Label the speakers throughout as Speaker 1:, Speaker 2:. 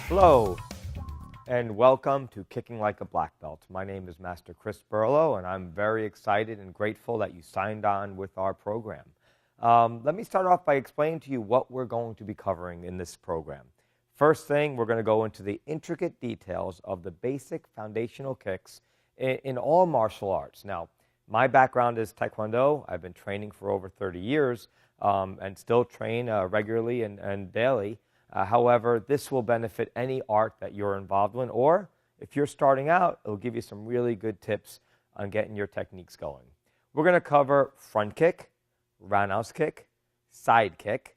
Speaker 1: Hello, and welcome to Kicking Like a Black Belt. My name is Master Chris Burlow, and I'm very excited and grateful that you signed on with our program. Let me start off by explaining to you what we're going to be covering in this program. First thing, we're going to go into the intricate details of the basic foundational kicks in all martial arts. Now, my background is Taekwondo. I've been training for over 30 years and still train regularly and daily. However, this will benefit any art that you're involved in, or if you're starting out, it'll give you some really good tips on getting your techniques going. We're going to cover front kick, roundhouse kick, side kick,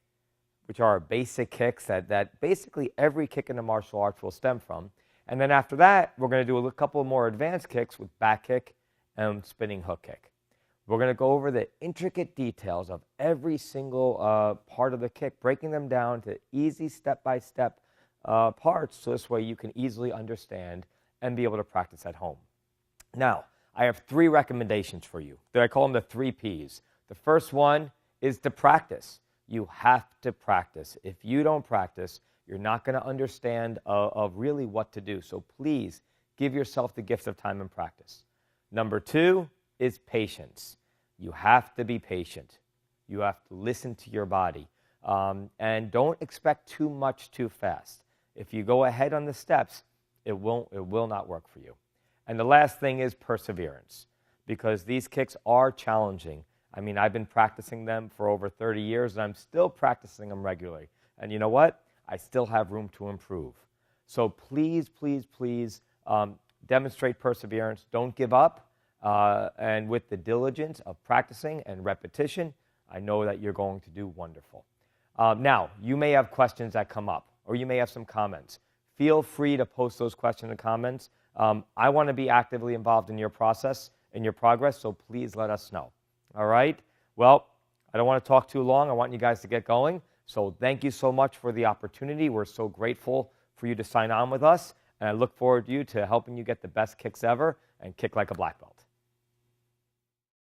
Speaker 1: which are basic kicks that basically every kick in the martial arts will stem from. And then after that, we're going to do a couple more advanced kicks with back kick and spinning hook kick. We're going to go over the intricate details of every single part of the kick, breaking them down to easy step-by-step parts, so this way you can easily understand and be able to practice at home. Now, I have 3 recommendations for you. I call them the 3 Ps. The first one is to practice. You have to practice. If you don't practice, you're not going to understand of really what to do. So please give yourself the gift of time and practice. Number 2 is patience. You have to be patient. You have to listen to your body. And don't expect too much too fast. If you go ahead on the steps, it will not work for you. And the last thing is perseverance, because these kicks are challenging. I mean, I've been practicing them for over 30 years, and I'm still practicing them regularly. And you know what? I still have room to improve. So please, please, please demonstrate perseverance. Don't give up. And with the diligence of practicing and repetition, I know that you're going to do wonderful. Now, you may have questions that come up, or you may have some comments. Feel free to post those questions and comments. I want to be actively involved in your process, in your progress, so please let us know. All right? Well, I don't want to talk too long. I want you guys to get going. So thank you so much for the opportunity. We're so grateful for you to sign on with us, and I look forward to helping you get the best kicks ever and kick like a black belt.